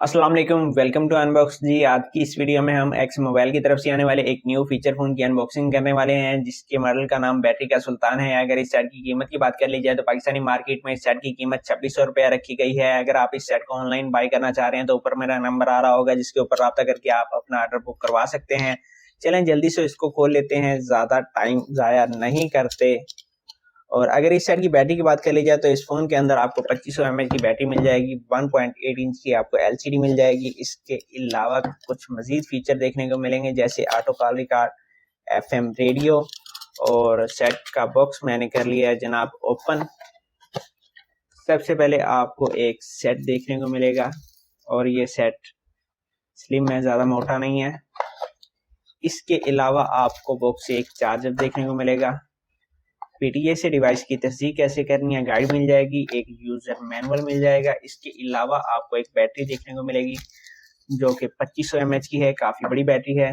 अस्सलाम वालेकुम, welcome to unbox जी। आज की इस वीडियो में हम एक्स मोबाइल की तरफ से आने वाले एक न्यू फीचर फोन की अनबॉक्सिंग करने वाले हैं, जिसके मॉडल का नाम बैटरी का सुल्तान है। अगर इस सेट की कीमत की बात कर ली जाए तो पाकिस्तानी मार्केट में इस सेट की कीमत 2600 रुपया रखी गई है। अगर आप इस सेट को ऑनलाइन बाय करना चाह रहे हैं तो ऊपर मेरा नंबर आ रहा होगा, जिसके ऊपर राब्ता करके आप अपना ऑर्डर बुक करवा सकते हैं। चलें जल्दी से इसको खोल लेते हैं, ज्यादा टाइम जाया नहीं करते। और अगर इस सेट की बैटरी की बात कर ली जाए तो इस फोन के अंदर आपको 2500 mAh की बैटरी मिल जाएगी, 1.8 इंच की आपको LCD मिल जाएगी। इसके अलावा कुछ मजीद फीचर देखने को मिलेंगे, जैसे auto call record, FM radio. और सेट का बॉक्स मैंने कर लिया है जनाब ओपन। सबसे पहले आपको एक सेट देखने को मिलेगा, और ये सेट स्लिम है, ज्यादा मोटा नहीं है। इसके अलावा आपको बॉक्स से एक चार्जर देखने को मिलेगा, PTA से डिवाइस की तस्दीक कैसे करनी है गाइड मिल जाएगी, एक यूजर मैनुअल मिल जाएगा। इसके अलावा आपको एक बैटरी देखने को मिलेगी जो कि 2500 mAh की है, काफी बड़ी बैटरी है।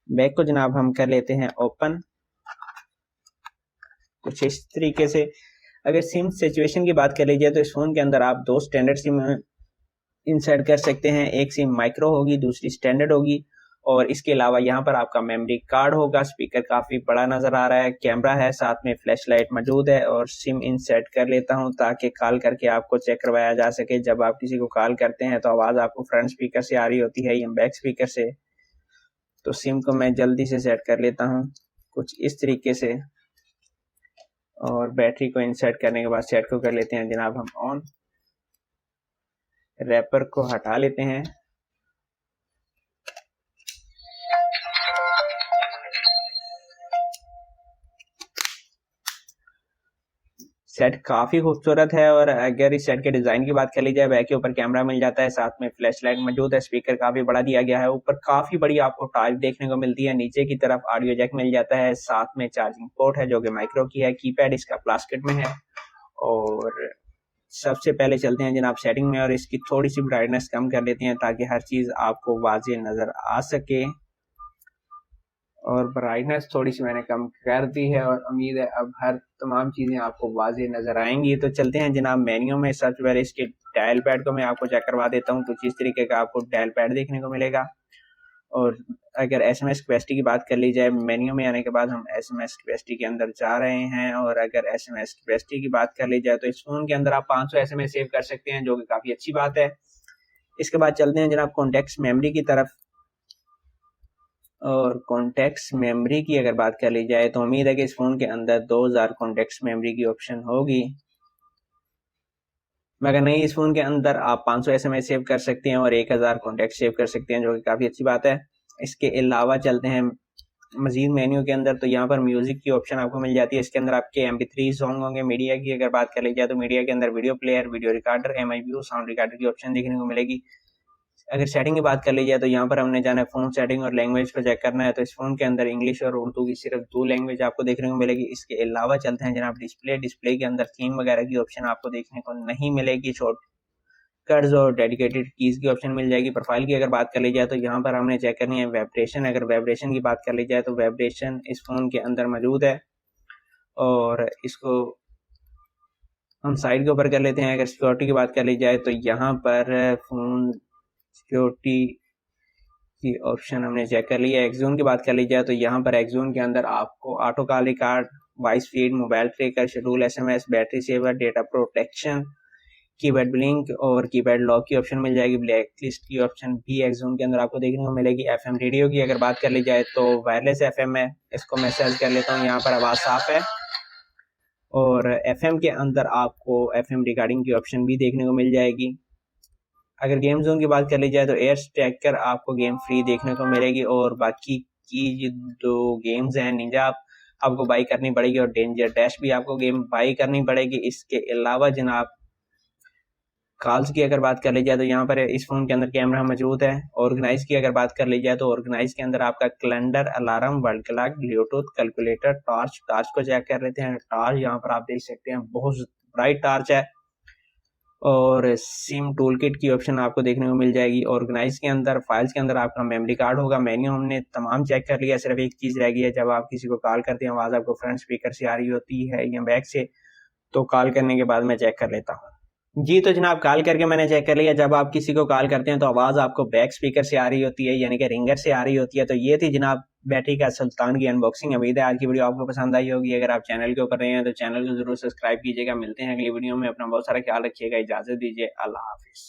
बैग को जनाब हम कर लेते हैं ओपन, कुछ इस तरीके से। अगर सिम सिचुएशन की बात कर ली जाए तो इस फोन के अंदर आप दो स्टैंडर्ड सिम इंसर्ट कर सकते हैं। एक सिम माइक्रो होगी, दूसरी स्टैंडर्ड होगी। और इसके अलावा यहाँ पर आपका मेमोरी कार्ड होगा। स्पीकर काफी बड़ा नजर आ रहा है, कैमरा है, साथ में फ्लैश लाइट मौजूद है। और सिम इंसर्ट कर लेता हूँ ताकि कॉल करके आपको चेक करवाया जा सके। जब आप किसी को कॉल करते हैं तो आवाज आपको फ्रंट स्पीकर से आ रही होती है या बैक स्पीकर से। तो सिम को मैं जल्दी से सेट कर लेता हूँ कुछ इस तरीके से। और बैटरी को इंसर्ट करने के बाद सेट को कर लेते हैं जनाब हम ऑन। रैपर को हटा लेते हैं। सेट काफी खूबसूरत है। और अगर इस सेट के डिजाइन की बात कर ली जाए, बैक के ऊपर कैमरा मिल जाता है, साथ में फ्लैश लाइट मौजूद है, स्पीकर काफी बड़ा दिया गया है, ऊपर काफी बड़ी आपको टाइप देखने को मिलती है, नीचे की तरफ ऑडियो जैक मिल जाता है, साथ में चार्जिंग पोर्ट है जो कि माइक्रो की है। कीपैड इसका प्लास्टिक में है। और सबसे पहले चलते हैं जनाब सेटिंग में, और इसकी थोड़ी सी ब्राइटनेस कम कर लेते हैं ताकि हर चीज आपको वाजे नजर आ सके। और ब्राइटनेस थोड़ी सी मैंने कम कर दी है, और उम्मीद है अब हर तमाम चीजें आपको वाज़ेह नजर आएंगी। तो चलते हैं जनाब मेन्यू में। सबसे पहले इसके डायल पैड को मैं आपको चेक करवा देता हूँ। कुछ इस तरीके का आपको डायल पैड देखने को मिलेगा। और अगर SMS कैपेसिटी की बात कर ली जाए, मेन्यू में आने के बाद हम SMS कैपेसिटी के अंदर जा रहे हैं। और अगर SMS कैपेसिटी की बात कर ली जाए तो इस फोन के अंदर आप 500 SMS सेव कर सकते हैं, जो कि काफी अच्छी बात है। इसके बाद चलते हैं जनाब कॉन्टेक्ट मेमोरी की तरफ। और कॉन्टेक्ट्स मेमोरी की अगर बात कर ली जाए तो उम्मीद है कि इस फोन के अंदर 2000 कॉन्टेक्ट्स मेमोरी की ऑप्शन होगी, मगर नहीं, इस फोन के अंदर आप 500 SMS सेव कर सकते हैं और 1000 कॉन्टेक्ट सेव कर सकते हैं, जो कि काफी अच्छी बात है। इसके अलावा चलते हैं मजीद मेन्यू के अंदर, तो यहाँ पर म्यूजिक की ऑप्शन आपको मिल जाती है। इसके अंदर आपके MP3 सॉन्ग होंगे। मीडिया की अगर बात कर ली जाए तो मीडिया के अंदर video player, video recorder, MI view, sound recorder की ऑप्शन देखने को मिलेगी। अगर सेटिंग की बात कर ली जाए तो यहाँ पर हमने जाना है फोन सेटिंग और लैंग्वेज को चेक करना है। तो इस फोन के अंदर इंग्लिश और उर्दू की सिर्फ 2 लैंग्वेज आपको देखने को मिलेगी। इसके अलावा चलते हैं जनाब डिस्प्ले के अंदर थीम वगैरह की ऑप्शन आपको देखने को नहीं मिलेगी। शॉर्टकट्स और डेडिकेटेड कीज की ऑप्शन मिल जाएगी। प्रोफाइल की अगर बात कर ली जाए तो यहाँ पर हमने चेक करनी है वाइब्रेशन। अगर वाइब्रेशन की बात कर ली जाए तो वाइब्रेशन इस फोन के अंदर मौजूद है, और इसको हम साइड के ऊपर कर लेते हैं। अगर सिक्योरिटी की बात कर ली जाए तो यहाँ पर फोन सिक्योरिटी की ऑप्शन हमने चेक कर लिया है। एक्सजोन की बात कर ली जाए तो यहाँ पर एक्सजोन के अंदर आपको auto call record, voice feed, mobile tracker, schedule, SMS, battery saver, data protection, keypad blink और कीपैड लॉक की ऑप्शन मिल जाएगी। ब्लैक लिस्ट की ऑप्शन भी एक्सजोन के अंदर आपको देखने को मिलेगी। FM रेडियो की अगर बात कर ली जाए तो वायरलेस FM है, इसको मैं सर्च कर लेता हूँ। यहाँ पर आवाज साफ है। और FM के अंदर आपको FM रिकॉर्डिंग की ऑप्शन भी देखने को मिल जाएगी। अगर गेम जोन की बात कर ली जाए तो एयर स्टैकर आपको गेम फ्री देखने को मिलेगी, और बाकी की जो गेम्स हैं निंजा आपको बाई करनी पड़ेगी, और डेंजर डैश भी आपको गेम बाई करनी पड़ेगी। इसके अलावा जनाब कॉल्स की अगर बात कर ली जाए तो यहाँ पर इस फोन के अंदर कैमरा मौजूद है। ऑर्गेनाइज की अगर बात कर ली जाए तो ऑर्गेनाइज के अंदर आपका calendar, alarm, world clock, Bluetooth, calculator, torch को चेक कर लेते हैं। टॉर्च यहाँ पर आप देख सकते हैं, बहुत ब्राइट टॉर्च है। और सिम टूल किट की ऑप्शन आपको देखने को मिल जाएगी। ऑर्गेनाइज के अंदर फाइल्स के अंदर आपका मेमोरी कार्ड होगा। मेन्यू हमने तमाम चेक कर लिया, सिर्फ एक चीज रह गई है, जब आप किसी को कॉल करते हैं आवाज आपको फ्रंट स्पीकर से आ रही होती है या बैक से, तो कॉल करने के बाद मैं चेक कर लेता हूँ। जी तो जनाब कॉल करके मैंने चेक कर लिया, जब आप किसी को कॉल करते हैं तो आवाज़ आपको बैक स्पीकर से आ रही होती है, यानी कि रिंगर से आ रही होती है। तो ये थी जनाब बैटरी का सुल्तान की अनबॉक्सिंग। उम्मीद है आज की वीडियो आपको पसंद आई होगी। अगर आप चैनल के ऊपर रहे हैं तो चैनल को जरूर सब्सक्राइब कीजिएगा। मिलते हैं अगली वीडियो में, अपना बहुत सारा ख्याल रखिएगा, इजाज़त दीजिए, अल्लाह हाफिज़।